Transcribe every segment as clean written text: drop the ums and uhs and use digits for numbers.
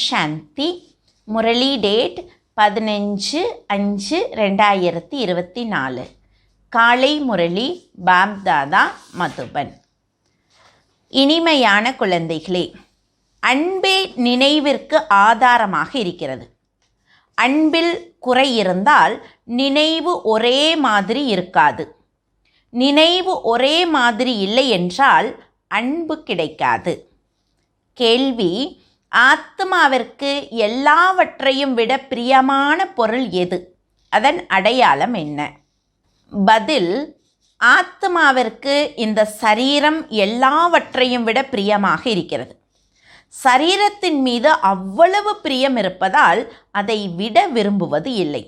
சாந்தி. Murali date 15/5/2024. காலை முரளி பாப்தாதா மதுபன். இனிமையான குழந்தைகளே, அன்பே நினைவிற்கு ஆதாரமாக இருக்கிறது. அன்பில் குறை இருந்தால் நினைவு ஒரே மாதிரி இருக்காது. நினைவு ஒரே மாதிரி இல்லை என்றால் அன்பு கிடைக்காது. கேள்வி: ஆத்மாவிற்கு எல்லாவற்றையும் விட பிரியமான பொருள் எது? அதன் அடையாளம் என்ன? பதில்: ஆத்மாவிற்கு இந்த சரீரம் எல்லாவற்றையும் விட பிரியமாக இருக்கிறது. சரீரத்தின் மீது அவ்வளவு பிரியம் இருப்பதால் அதை விட விரும்புவது இல்லை.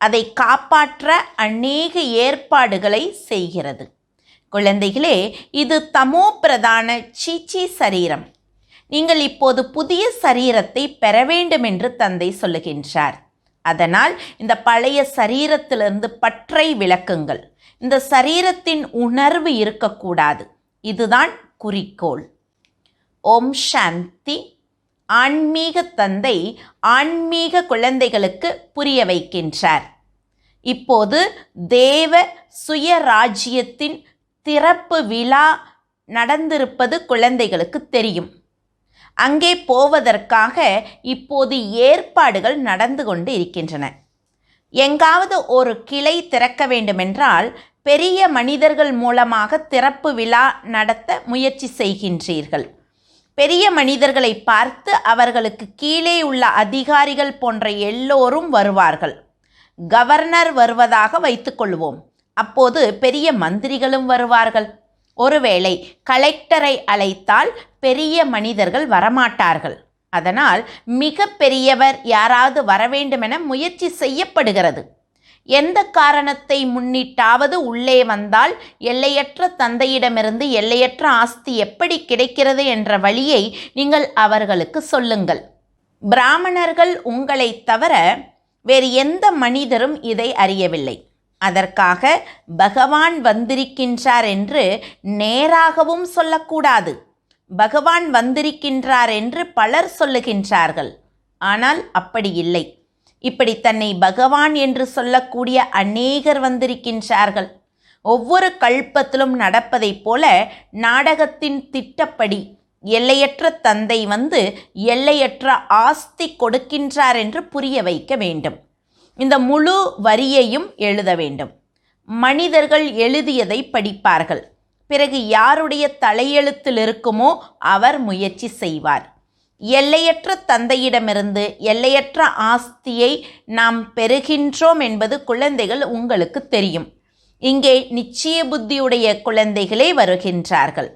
அதை காப்பாற்ற அநேக ஏற்பாடுகளை செய்கிறது. குழந்தைகளே, இது தமோ பிரதான சீச்சி சரீரம். நீங்கள் இப்போது புதிய சரீரத்தை பெற வேண்டும் என்று தந்தை சொல்லுகின்றார். அதனால் இந்த பழைய சரீரத்திலிருந்து பற்றை விலக்குங்கள். இந்த சரீரத்தின் உணர்வு இருக்கக்கூடாது. இதுதான் குறிக்கோள். ஓம் சாந்தி. ஆன்மீக தந்தை ஆன்மீக குழந்தைகளுக்கு புரிய வைக்கின்றார். இப்போது தேவ சுயராஜ்யத்தின் திறப்பு விழா நடந்திருப்பது குழந்தைகளுக்கு தெரியும். அங்கே போவதற்காக இப்போது ஏற்பாடுகள் நடந்து கொண்டு இருக்கின்றன. எங்காவது ஒரு கிளை திறக்க வேண்டுமென்றால் பெரிய மனிதர்கள் மூலமாக திறப்பு விழா நடத்த முயற்சி செய்கின்றீர்கள். பெரிய மனிதர்களை பார்த்து அவர்களுக்கு கீழே உள்ள அதிகாரிகள் போன்ற எல்லோரும் வருவார்கள். கவர்னர் வருவதாக வைத்துக்கொள்வோம். அப்போது பெரிய மந்திரிகளும் வருவார்கள். ஒருவேளை கலெக்டரை அழைத்தால் பெரிய மனிதர்கள் வரமாட்டார்கள். அதனால் மிக பெரியவர் யாராவது வரவேண்டுமென முயற்சி செய்யப்படுகிறது. எந்த காரணத்தை முன்னிட்டாவது உள்ளே வந்தால் எல்லையற்ற தந்தையிடமிருந்து எல்லையற்ற ஆஸ்தி எப்படி கிடைக்கிறது என்ற வழியை நீங்கள் அவர்களுக்கு சொல்லுங்கள். பிராமணர்கள் உங்களை தவிர வேறு எந்த மனிதரும் இதை அறியவில்லை. அதற்காக பகவான் வந்திருக்கின்றார் என்று நேராகவும் சொல்லக்கூடாது. பகவான் வந்திருக்கின்றார் என்று பலர் சொல்லுகின்றார்கள். ஆனால் அப்படி இல்லை. இப்படி தன்னை பகவான் என்று சொல்லக்கூடிய அநேகர் வந்திருக்கின்றார்கள். ஒவ்வொரு கல்பத்திலும் நடப்பதைப் போல நாடகத்தின் திட்டப்படி எல்லையற்ற தந்தை வந்து எல்லையற்ற ஆஸ்தி கொடுக்கின்றார் என்று புரிய வைக்க வேண்டும். இந்த முழு வரியையும் எழுத வேண்டும். மனிதர்கள் எழுதியதை படிப்பார்கள். பிறகு யாருடைய தலையெழுத்தில் இருக்குமோ அவர் முயற்சி செய்வார். எல்லையற்ற தந்தையிடமிருந்து எல்லையற்ற ஆஸ்தியை நாம் பெறுகின்றோம் என்பது குழந்தைகள் உங்களுக்கு தெரியும். இங்கே நிச்சய புத்தியுடைய குழந்தைகளே வருகின்றார்கள்.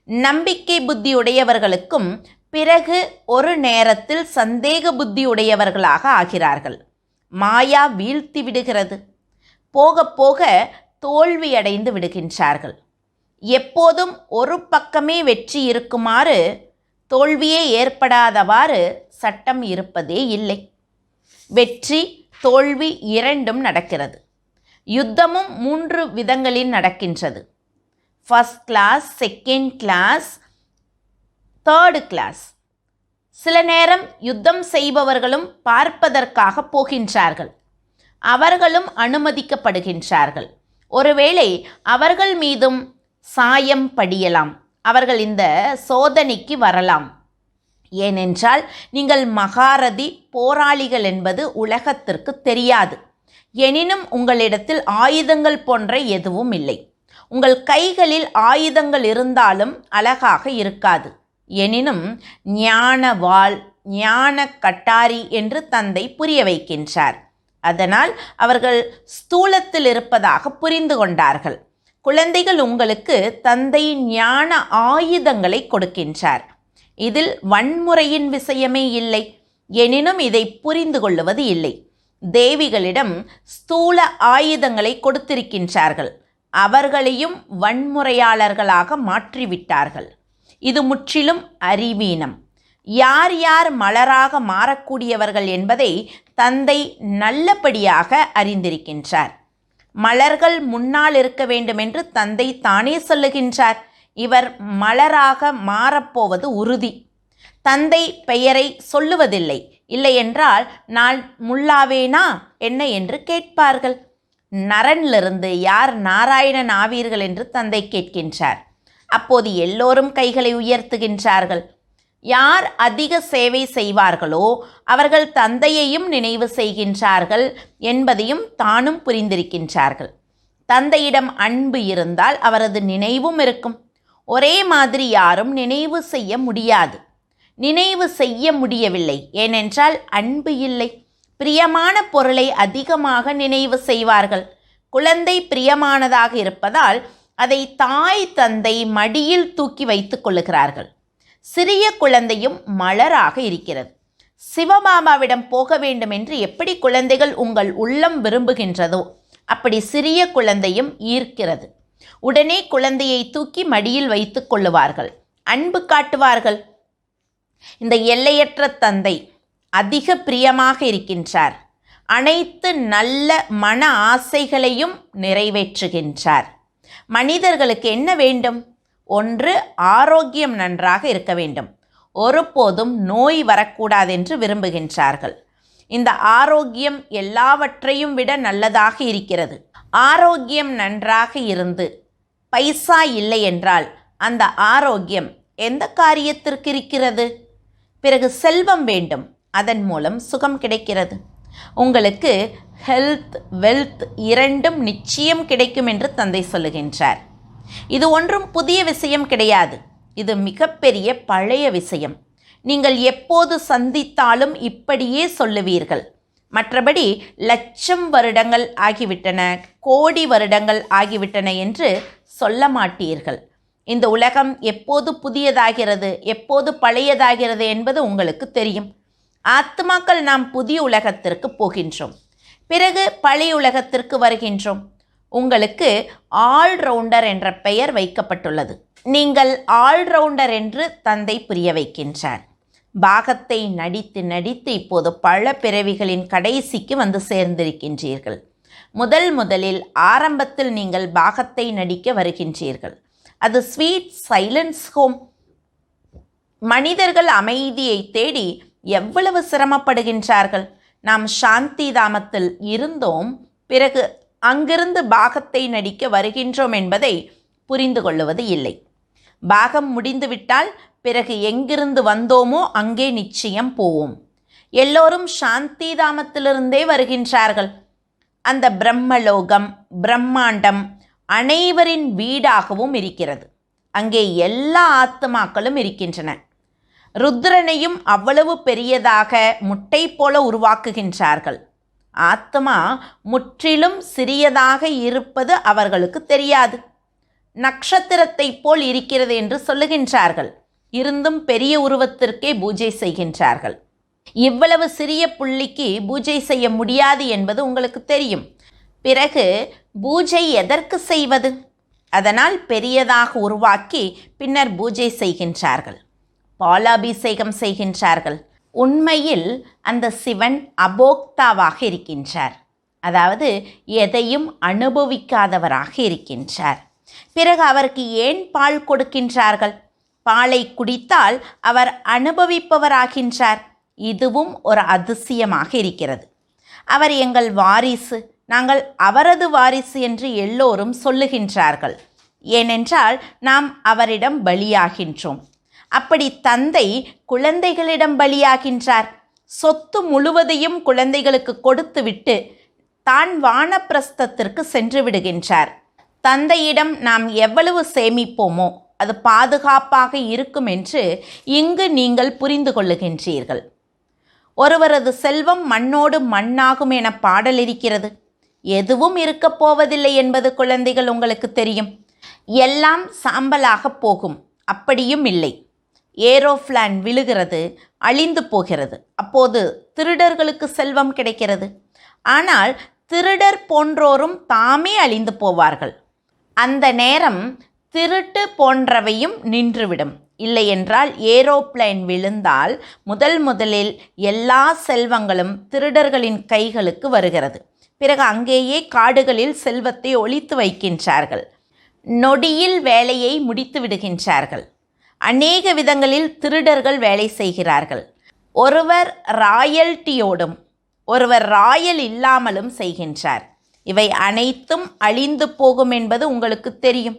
நம்பிக்கை புத்தியுடையவர்களுக்கும் பிறகு ஒரு நேரத்தில் சந்தேக புத்தியுடையவர்களாக ஆகிறார்கள். மாயா வீழ்த்தி விடுகிறது. போக போக தோல்வியடைந்து விடுகின்றார்கள். எப்போதும் ஒரு பக்கமே வெற்றி இருக்குமாறு தோல்வியே ஏற்படாதவாறு சட்டம் இருப்பதே இல்லை. வெற்றி தோல்வி இரண்டும் நடக்கிறது. யுத்தமும் 3 விதங்களில் நடக்கின்றது. First class, second class, third class. சில நேரம் யுத்தம் செய்பவர்களும் பார்ப்பதற்காக போகின்றார்கள். அவர்களும் அனுமதிக்கப்படுகின்றார்கள். ஒருவேளை அவர்கள் மீதும் சாயம் படியலாம். அவர்கள் இந்த சோதனைக்கு வரலாம். ஏனென்றால் நீங்கள் மகாரதி போராளிகள் என்பது உலகத்திற்கு தெரியாது. எனினும் உங்களிடத்தில் ஆயுதங்கள் போன்ற எதுவும் இல்லை. உங்கள் கைகளில் ஆயுதங்கள் இருந்தாலும் அழகாக இருக்காது. எனினும் ஞான வாள், ஞான கட்டாரி என்று தந்தை புரிய வைக்கின்றார். அதனால் அவர்கள் ஸ்தூலத்தில் இருப்பதாக புரிந்து கொண்டார்கள். குழந்தைகள் உங்களுக்கு தந்தை ஞான ஆயுதங்களை கொடுக்கின்றார். இதில் வன்முறையின் விஷயமே இல்லை. எனினும் இதை புரிந்து கொள்ளுவது இல்லை. தேவிகளிடம் ஸ்தூல ஆயுதங்களை கொடுத்திருக்கின்றார்கள். அவர்களையும் வன்முறையாளர்களாக மாற்றிவிட்டார்கள். இது முற்றிலும் அறிவீனம். யார் யார் மலராக மாறக்கூடியவர்கள் என்பதை தந்தை நல்லபடியாக அறிந்திருக்கின்றார். மலர்கள் முன்னால் இருக்க வேண்டும் என்று தந்தை தானே சொல்லுகின்றார். இவர் மலராக மாறப்போவது உறுதி. தந்தை பெயரை சொல்லுவதில்லை. இல்லையென்றால் நான் முல்லாவேனா என்ன என்று கேட்பார்கள். நரனிலிருந்து யார் நாராயணன் ஆவீர்கள் என்று தந்தை கேட்கின்றார். அப்போது எல்லோரும் கைகளை உயர்த்துகின்றார்கள். யார் அதிக சேவை செய்வார்களோ அவர்கள் தந்தையையும் நினைவு செய்கின்றார்கள் என்பதையும் தானும் புரிந்திருக்கின்றார்கள். தந்தையிடம் அன்பு இருந்தால் அவரது நினைவும் இருக்கும். ஒரே மாதிரி யாரும் நினைவு செய்ய முடியாது. நினைவு செய்ய முடியவில்லை ஏனென்றால் அன்பு இல்லை. பிரியமான பொருளை அதிகமாக நினைவு செய்வார்கள். குழந்தை பிரியமானதாக இருப்பதால் அதை தாய் தந்தை மடியில் தூக்கி வைத்துக் கொள்ளுகிறார்கள். சிறிய குழந்தையும் மலராக இருக்கிறது. சிவபாபாவிடம் போக வேண்டும் என்று எப்படி குழந்தைகள் உங்கள் உள்ளம் விரும்புகின்றதோ அப்படி சிறிய குழந்தையும் ஈர்க்கிறது. உடனே குழந்தையை தூக்கி மடியில் வைத்துக் கொள்ளுவார்கள், அன்பு காட்டுவார்கள். இந்த எல்லையற்ற தந்தை அதிக பிரியமாக இருக்கின்றார். அனைத்து நல்ல மன ஆசைகளையும் நிறைவேற்றுகின்றார். மனிதர்களுக்கு என்ன வேண்டும்? ஒன்று, ஆரோக்கியம் நன்றாக இருக்க வேண்டும். ஒருபோதும் நோய் வரக்கூடாதென்று விரும்புகின்றார்கள். இந்த ஆரோக்கியம் எல்லாவற்றையும் விட நல்லதாக இருக்கிறது. ஆரோக்கியம் நன்றாக இருந்து பைசா இல்லை என்றால் அந்த ஆரோக்கியம் எந்த காரியத்திற்கு இருக்கிறது? பிறகு செல்வம் வேண்டும், அதன் மூலம் சுகம் கிடைக்கிறது. உங்களுக்கு ஹெல்த் வெல்த் இரண்டும் நிச்சயம் கிடைக்கும் என்று தந்தை சொல்லுகின்றார். இது ஒன்றும் புதிய விஷயம் கிடையாது. இது மிகப்பெரிய பழைய விஷயம். நீங்கள் எப்போது சந்தித்தாலும் இப்படியே சொல்லுவீர்கள். மற்றபடி லட்சம் வருடங்கள் ஆகிவிட்டன, கோடி வருடங்கள் ஆகிவிட்டன என்று சொல்ல மாட்டீர்கள். இந்த உலகம் எப்போது புதியதாகிறது, எப்போது பழையதாகிறது என்பது உங்களுக்கு தெரியும். ஆத்மாக்கள் நாம் புதிய உலகத்திற்கு போகின்றோம், பிறகு பழைய உலகத்திற்கு வருகின்றோம். உங்களுக்கு ஆல்ரவுண்டர் என்ற பெயர் வைக்கப்பட்டுள்ளது. நீங்கள் ஆல்ரவுண்டர் என்று தந்தை புரிய வைக்கின்றார். பாகத்தை நடித்து நடித்து இப்போது பல பிறவிகளின் கடைசிக்கு வந்து சேர்ந்திருக்கின்றீர்கள். முதலில் ஆரம்பத்தில் நீங்கள் பாகத்தை நடிக்க வருகின்றீர்கள். அது ஸ்வீட் சைலன்ஸ் ஹோம். மனிதர்கள் அமைதியை தேடி எவ்வளவு சிரமப்படுகின்றார்கள். நாம் சாந்தி தாமத்தில் இருந்தோம், பிறகு அங்கிருந்து பாகத்தை நடிக்க வருகின்றோம் என்பதை புரிந்து கொள்ளுவது இல்லை. பாகம் முடிந்துவிட்டால் பிறகு எங்கிருந்து வந்தோமோ அங்கே நிச்சயம் போவோம். எல்லோரும் சாந்தி தாமத்திலிருந்தே வருகின்றார்கள். அந்த பிரம்மலோகம், பிரம்மாண்டம் அனைவரின் வீடாகவும் இருக்கிறது. அங்கே எல்லா ஆத்மாக்களும் இருக்கின்றன. ருத்ரனையும் அவ்வளவு பெரியதாக முட்டை போல உருவாக்குகின்றார்கள். ஆத்மா முற்றிலும் சிறியதாக இருப்பது அவர்களுக்கு தெரியாது. நட்சத்திரத்தை போல் இருக்கிறது என்று சொல்லுகின்றார்கள். இருந்தும் பெரிய உருவத்திற்கே பூஜை செய்கின்றார்கள். இவ்வளவு சிறிய புள்ளிக்கு பூஜை செய்ய முடியாது என்பது உங்களுக்கு தெரியும். பிறகு பூஜை எதற்கு செய்வது? அதனால் பெரியதாக உருவாக்கி பின்னர் பூஜை செய்கின்றார்கள், பாலாபிஷேகம் செய்கின்றார்கள். உண்மையில் அந்த சிவன் அபோக்தாவாக இருக்கின்றார், அதாவது எதையும் அனுபவிக்காதவராக இருக்கின்றார். பிறகு அவருக்கு ஏன் பால் கொடுக்கின்றார்கள்? பாலை குடித்தால் அவர் அனுபவிப்பவராகின்றார். இதுவும் ஒரு அதிசயமாக இருக்கிறது. அவர் எங்கள் வாரிசு, நாங்கள் அவரது வாரிசு என்று எல்லோரும் சொல்லுகின்றார்கள். ஏனென்றால் நாம் அவரிடம் பலியாகின்றோம். அப்படி தந்தை குழந்தைகளிடம் பலியாகின்றார். சொத்து முழுவதையும் குழந்தைகளுக்கு கொடுத்துவிட்டு தான் வானப்பிரஸ்தத்திற்கு சென்று விடுகின்றார். தந்தையிடம் நாம் எவ்வளவு சேமிப்போமோ அது பாதுகாப்பாக இருக்கும் என்று இங்கு நீங்கள் புரிந்து கொள்ளுகின்றீர்கள். ஒருவரது செல்வம் மண்ணோடு மண்ணாகும் என பாடல் இருக்கிறது. எதுவும் இருக்கப் போவதில்லை என்பது குழந்தைகள் உங்களுக்கு தெரியும். எல்லாம் சாம்பலாக போகும். அப்படியும் இல்லை. ஏரோப்ளான் விழுகிறது, அழிந்து போகிறது. அப்போது திருடர்களுக்கு செல்வம் கிடைக்கிறது. ஆனால் திருடர் போன்றோரும் தாமே அழிந்து போவார்கள். அந்த நேரம் திருட்டு போன்றவையும் நின்றுவிடும். இல்லையென்றால் ஏரோப்ளேன் விழுந்தால் முதலில் எல்லா செல்வங்களும் திருடர்களின் கைகளுக்கு வருகிறது. பிறகு அங்கேயே காடுகளில் செல்வத்தை ஒளித்து வைக்கின்றார்கள். நொடியில் வேலையை முடித்து விடுகின்றார்கள். அநேக விதங்களில் திருடர்கள் வேலை செய்கிறார்கள். ஒருவர் ராயல்ட்டியோடும் ஒருவர் ராயல் இல்லாமலும் செய்கின்றார். இவை அனைத்தும் அழிந்து போகும் என்பது உங்களுக்கு தெரியும்.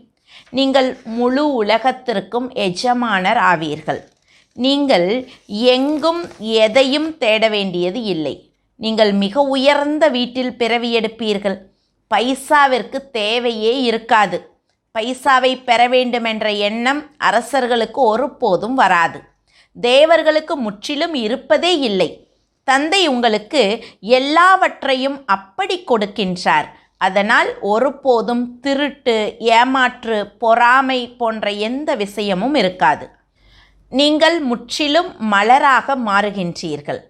நீங்கள் முழு உலகத்திற்கும் எஜமானர் ஆவீர்கள். நீங்கள் எங்கும் எதையும் தேட வேண்டியது இல்லை. நீங்கள் மிக உயர்ந்த வீட்டில் பிறவி எடுப்பீர்கள். பைசாவிற்கு தேவையே இருக்காது. பைசாவை பெற வேண்டுமென்ற எண்ணம் அரசர்களுக்கு ஒருபோதும் வராது. தேவர்களுக்கு முற்றிலும் இருப்பதே இல்லை. தந்தை உங்களுக்கு எல்லாவற்றையும் அப்படி கொடுக்கின்றார். அதனால் ஒருபோதும் திருட்டு, ஏமாற்று, பொறாமை போன்ற எந்த விஷயமும் இருக்காது. நீங்கள் முற்றிலும் மலராக மாறுகின்றீர்கள்.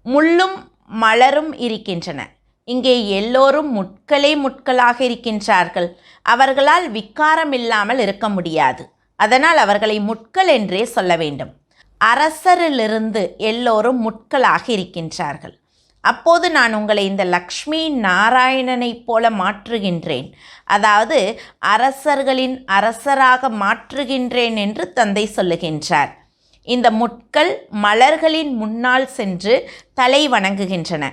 முள்ளும் மலரும் இருக்கின்றன. இங்கே எல்லோரும் முட்களாக இருக்கின்றார்கள். அவர்களால் விக்காரம் இல்லாமல் இருக்க முடியாது. அதனால் அவர்களை முட்கள் என்றே சொல்ல வேண்டும். அரசரிலிருந்து எல்லோரும் முட்களாக இருக்கின்றார்கள். அப்போது நான் உங்களை இந்த லக்ஷ்மி நாராயணனைப் போல மாற்றுகின்றேன். அதாவது அரசர்களின் அரசராக மாற்றுகின்றேன் என்று தந்தை சொல்லுகின்றார். இந்த முட்கள் மலர்களின் முன்னால் சென்று தலை வணங்குகின்றன.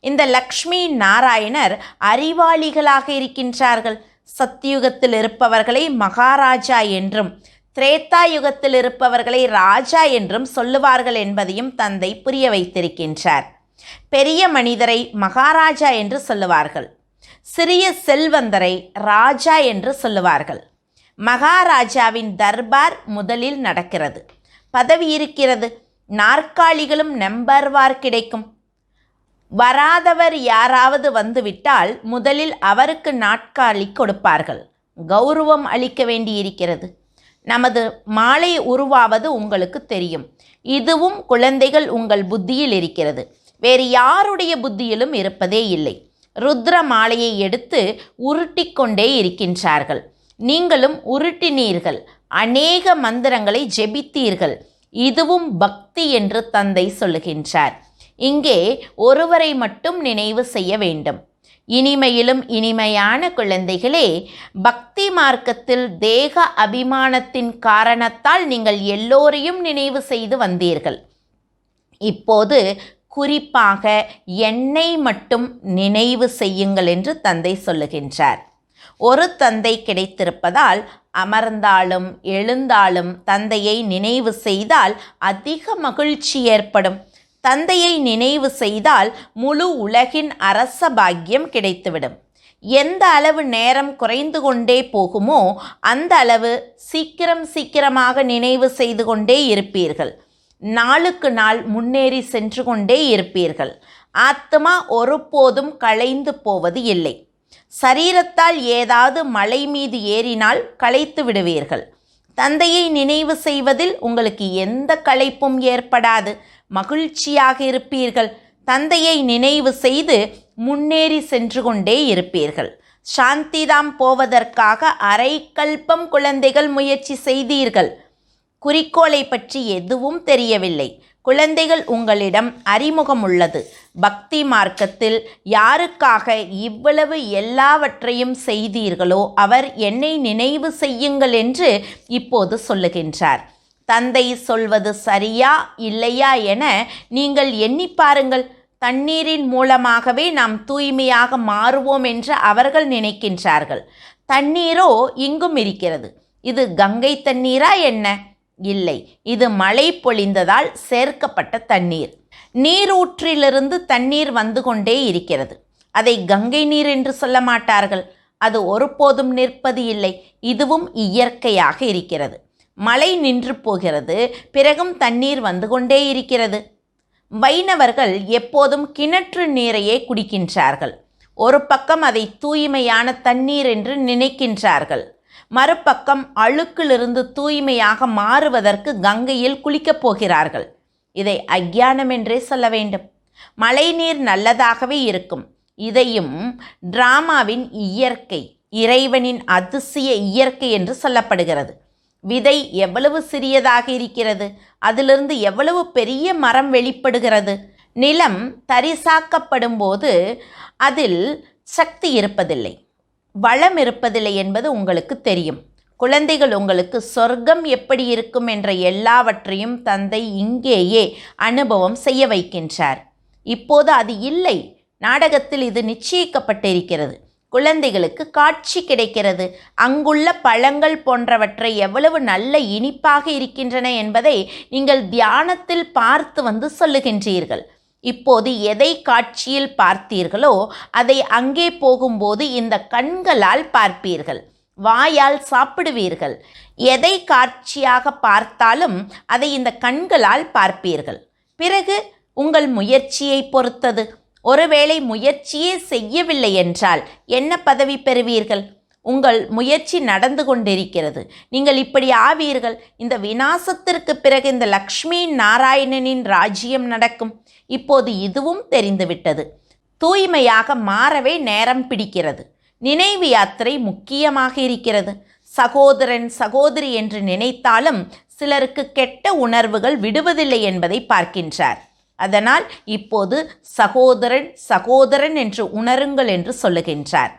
இந்த லக்ஷ்மி நாராயணர் அறிவாளிகளாக இருக்கின்றார்கள். சத்தியுகத்தில் இருப்பவர்களை மகாராஜா என்றும் திரேதா யுகத்தில் இருப்பவர்களை ராஜா என்றும் சொல்லுவார்கள் என்பதையும் தந்தை புரிய வைத்திருக்கின்றார். பெரிய மனிதரை மகாராஜா என்று சொல்லுவார்கள். சிறிய செல்வந்தரை ராஜா என்று சொல்லுவார்கள். மகாராஜாவின் தர்பார் முதலில் நடக்கிறது. பதவி இருக்கிறது. நாற்காலிகளும் நம்பர்வார் கிடைக்கும். வராதவர் யாராவது வந்துவிட்டால் முதலில் அவருக்கு நாற்காலி கொடுப்பார்கள். கௌரவம் அளிக்க வேண்டியிருக்கிறது. நமது மாலை உருவாவது உங்களுக்கு தெரியும். இதுவும் குழந்தைகள் உங்கள் புத்தியில் இருக்கிறது. வேறு யாருடைய புத்தியிலும் இருப்பதே இல்லை. ருத்ர மாலையை எடுத்து உருட்டிக்கொண்டே இருக்கின்றார்கள். நீங்களும் உருட்டினீர்கள். அநேக மந்திரங்களை ஜெபித்தீர்கள். இதுவும் பக்தி என்று தந்தை சொல்லுகின்றார். இங்கே ஒருவரை மட்டும் நினைவு செய்ய வேண்டும். இனிமையிலும் இனிமையான குழந்தைகளே, பக்தி மார்க்கத்தில் தேக அபிமானத்தின் காரணத்தால் நீங்கள் எல்லோரையும் நினைவு செய்து வந்தீர்கள். இப்போது குறிப்பாக என்னை மட்டும் நினைவு செய்யுங்கள் என்று தந்தை சொல்லுகின்றார். ஒரு தந்தை கிடைத்திருப்பதால் அமர்ந்தாலும் எழுந்தாலும் தந்தையை நினைவு செய்தால் அதிக மகிழ்ச்சி ஏற்படும். தந்தையை நினைவு செய்தால் முழு உலகின் அரச பாக்கியம் கிடைத்துவிடும். எந்த அளவு நேரம் குறைந்து கொண்டே போகுமோ அந்த அளவு சீக்கிரமாக நினைவு செய்து கொண்டே இருப்பீர்கள். நாளுக்கு நாள் முன்னேறி சென்று கொண்டே இருப்பீர்கள். ஆத்மா ஒருபோதும் களைந்து போவது இல்லை. சரீரத்தால் ஏதாவது மலை மீது ஏறினால் களைத்து விடுவீர்கள். தந்தையை நினைவு செய்வதில் உங்களுக்கு எந்த களைப்பும் ஏற்படாது. மகிழ்ச்சியாக இருப்பீர்கள். தந்தையை நினைவு செய்து முன்னேறி சென்று கொண்டே இருப்பீர்கள். சாந்திதாம் போவதற்காக அரை கல்பம் குழந்தைகள் முயற்சி செய்தீர்கள். குறிக்கோளை பற்றி எதுவும் தெரியவில்லை. குழந்தைகள், உங்களிடம் அறிமுகம் உள்ளது. பக்தி மார்க்கத்தில் யாருக்காக இவ்வளவு எல்லாவற்றையும் செய்தீர்களோ அவர் என்னை நினைவு செய்யுங்கள் என்று இப்போது சொல்லுகின்றார். தந்தை சொல்வது சரியா இல்லையா என நீங்கள் எண்ணி பாருங்கள். தண்ணீரின் மூலமாகவே நாம் தூய்மையாக மாறுவோம் என்று அவர்கள் நினைக்கின்றார்கள். தண்ணீரோ இங்கும் இருக்கிறது. இது கங்கை தண்ணீரா என்ன? இல்லை, இது மழை பொழிந்ததால் சேர்க்கப்பட்ட தண்ணீர். நீரூற்றிலிருந்து தண்ணீர் வந்து கொண்டே இருக்கிறது. அதை கங்கை நீர் என்று சொல்ல மாட்டார்கள். அது ஒருபோதும் நிற்பது இல்லை. இதுவும் இயற்கையாக இருக்கிறது. மழை நின்று போகிறது, பிறகும் தண்ணீர் வந்து கொண்டே இருக்கிறது. வைணவர்கள் எப்போதும் கிணற்று நீரையே குடிக்கின்றார்கள். ஒரு பக்கம் அதை தூய்மையான தண்ணீர் என்று நினைக்கின்றார்கள். மறுபக்கம் அழுக்கிலிருந்து தூய்மையாக மாறுவதற்கு கங்கையில் குளிக்கப் போகிறார்கள். இதை அஞ்ஞானம் என்றே சொல்ல வேண்டும். மழை நீர் நல்லதாகவே இருக்கும். இதையும் டிராமாவின் இயற்கை, இறைவனின் அதிசய இயற்கை என்று சொல்லப்படுகிறது. விதை எவ்வளவு சிறியதாக இருக்கிறது, அதிலிருந்து எவ்வளவு பெரிய மரம் வெளிப்படுகிறது. நிலம் தரிசாக்கப்படும் போது அதில் சக்தி இருப்பதில்லை, வளம் இருப்பதில்லை என்பது உங்களுக்கு தெரியும். குழந்தைகள் உங்களுக்கு சொர்க்கம் எப்படி இருக்கும் என்ற எல்லாவற்றையும் தந்தை இங்கேயே அனுபவம் செய்ய வைக்கின்றார். இப்போது அது இல்லை. நாடகத்தில் இது நிச்சயிக்கப்பட்டிருக்கிறது. குழந்தைகளுக்கு காட்சி கிடைக்கிறது. அங்குள்ள பழங்கள் போன்றவற்றை எவ்வளவு நல்ல இனிப்பாக இருக்கின்றன என்பதை நீங்கள் தியானத்தில் பார்த்து வந்து சொல்லுகின்றீர்கள். இப்போது எதை காட்சியில் பார்த்தீர்களோ அதை அங்கே போகும்போது இந்த கண்களால் பார்ப்பீர்கள், வாயால் சாப்பிடுவீர்கள். எதை காட்சியாக பார்த்தாலும் அதை இந்த கண்களால் பார்ப்பீர்கள். பிறகு உங்கள் முயற்சியை பொறுத்தது. ஒருவேளை முயற்சியே செய்யவில்லை என்றால் என்ன பதவி பெறுவீர்கள்? உங்கள் முயற்சி நடந்து கொண்டிருக்கிறது. நீங்கள் இப்படி ஆவீர்கள். இந்த விநாசத்திற்கு பிறகு இந்த லக்ஷ்மி நாராயணனின் ராஜ்யம் நடக்கும். இப்போது இதுவும் தெரிந்துவிட்டது. தூய்மையாக மாறவே நேரம் பிடிக்கிறது. நினைவு யாத்திரை முக்கியமாக இருக்கிறது. சகோதரன் சகோதரி என்று நினைத்தாலும் சிலருக்கு கெட்ட உணர்வுகள் விடுவதில்லை என்பதை பார்க்கின்றார். அதனால் இப்போது சகோதரன் சகோதரன் என்று உணருங்கள் என்று சொல்லுகின்றார்.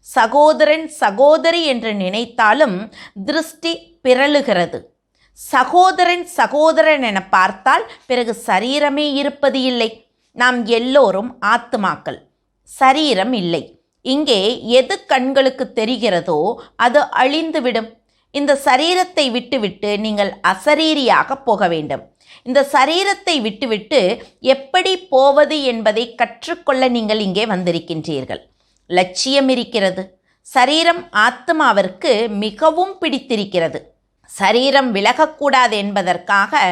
சகோதரன் சகோதரி என்று நினைத்தாலும் திருஷ்டி பிறழுகிறது. சகோதரன் சகோதரன் என பார்த்தால் பிறகு சரீரமே இருப்பது இல்லை. நாம் எல்லோரும் ஆத்மாக்கள், சரீரம் இல்லை. இங்கே எது கண்களுக்கு தெரிகிறதோ அது அழிந்துவிடும். இந்த சரீரத்தை விட்டுவிட்டு நீங்கள் அசரீரியாக போக வேண்டும். இந்த சரீரத்தை விட்டுவிட்டு எப்படி போவது என்பதை கற்றுக்கொள்ள நீங்கள் இங்கே வந்திருக்கின்றீர்கள். லட்சியம் இருக்கிறது. சரீரம் ஆத்மாவிற்கு மிகவும் பிடித்திருக்கிறது. சரீரம் விலகக்கூடாது என்பதற்காக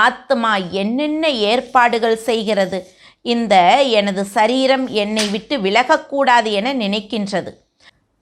ஆத்மா என்னென்ன ஏற்பாடுகள் செய்கிறது. இந்த எனது சரீரம் என்னை விட்டு விலகக்கூடாது என நினைக்கின்றது.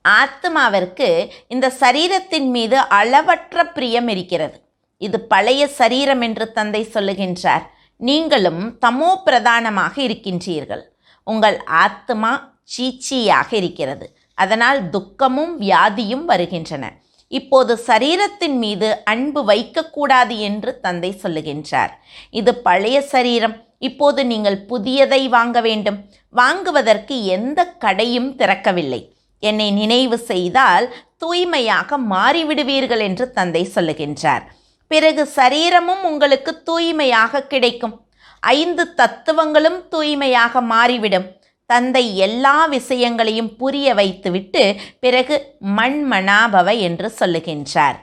ஆத்மாவிற்கு இந்த சரீரத்தின் மீது அளவற்ற பிரியம் இருக்கிறது. இது பழைய சரீரம் என்று தந்தை சொல்லுகின்றார். நீங்களும் தமோ பிரதானமாக இருக்கின்றீர்கள். உங்கள் ஆத்மா சீச்சியாக இருக்கிறது. அதனால் துக்கமும் வியாதியும் வருகின்றன. இப்போது சரீரத்தின் மீது அன்பு வைக்கக்கூடாது என்று தந்தை சொல்லுகின்றார். இது பழைய சரீரம். இப்போது நீங்கள் புதியதை வாங்க வேண்டும். வாங்குவதற்கு எந்த கடையும் திறக்கவில்லை. என்னை நினைவு செய்தால் தூய்மையாக மாறிவிடுவீர்கள் என்று தந்தை சொல்லுகின்றார். பிறகு சரீரமும் உங்களுக்கு தூய்மையாக கிடைக்கும். 5 தத்துவங்களும் தூய்மையாக மாறிவிடும். தந்தை எல்லா விஷயங்களையும் புரிய வைத்துவிட்டு பிறகு மண்மனாபவ என்று சொல்லுகின்றார்.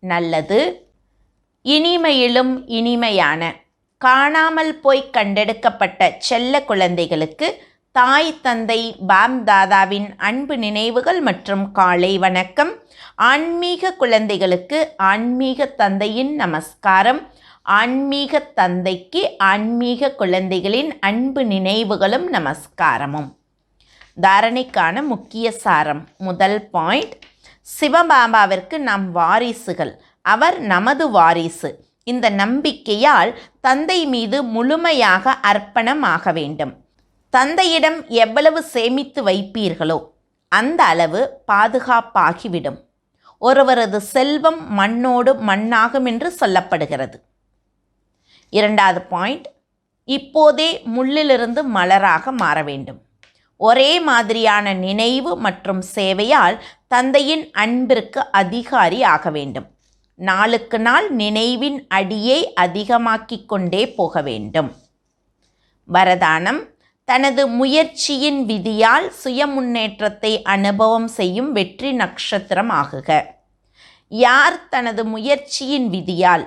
நல்லது. இனிமையிலும் இனிமையான காணாமல் போய் கண்டெடுக்கப்பட்ட செல்ல குழந்தைகளுக்கு தாய் தந்தை பாம் தாதாவின் அன்பு நினைவுகள் மற்றும் காலை வணக்கம். ஆன்மீக குழந்தைகளுக்கு ஆன்மீக தந்தையின் நமஸ்காரம். ஆன்மீக தந்தைக்கு ஆன்மீக குழந்தைகளின் அன்பு நினைவுகளும் நமஸ்காரமும். தாரணைக்கான முக்கிய சாரம். முதல் பாயிண்ட், சிவபாபாவிற்கு நாம் வாரிசுகள். அவர் நமது வாரிசு. இந்த நம்பிக்கையால் தந்தை மீது முழுமையாக அர்ப்பணமாக வேண்டும். தந்தையிடம் எவ்வளவு சேமித்து வைப்பீர்களோ அந்த அளவு பாதுகாப்பாகிவிடும். ஒருவரது செல்வம் மண்ணோடு மண்ணாகும் என்று சொல்லப்படுகிறது. இரண்டாவது பாயிண்ட், இப்போதே முள்ளிலிருந்து மலராக மாற வேண்டும். ஒரே மாதிரியான நினைவு மற்றும் சேவையால் தந்தையின் அன்பிற்கு அதிகாரி ஆக வேண்டும். நாளுக்கு நாள் நினைவின் அடியை அதிகமாக்கிக் கொண்டே போக வேண்டும். வரதானம், தனது முயற்சியின் விதியால் சுய முன்னேற்றத்தை அனுபவம் செய்யும் வெற்றி நட்சத்திரம் ஆகுக. யார் தனது முயற்சியின் விதியால்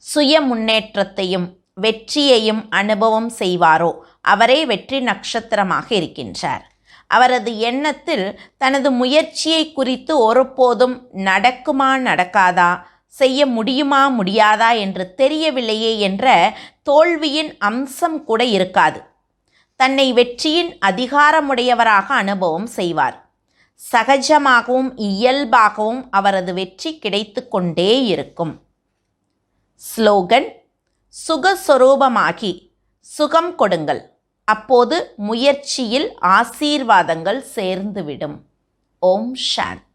சுய முன்னேற்றத்தையும் வெற்றியையும் அனுபவம் செய்வாரோ அவரே வெற்றி நட்சத்திரமாக இருக்கின்றார். அவரது எண்ணத்தில் தனது முயற்சியை குறித்து ஒருபோதும் நடக்குமா நடக்காதா, செய்ய முடியுமா முடியாதா என்று தெரியவில்லையே என்ற தோல்வியின் அம்சம் கூட இருக்காது. தன்னை வெற்றியின் அதிகாரமுடையவராக அனுபவம் செய்வார். சகஜமாகவும் இயல்பாகவும் அவரது வெற்றி கிடைத்து கொண்டே இருக்கும். ஸ்லோகன், சுகஸ்வரூபமாகி சுகம் கொடுங்கள். அப்போது முயற்சியில் ஆசீர்வாதங்கள் சேர்ந்துவிடும். ஓம் சாந்தி.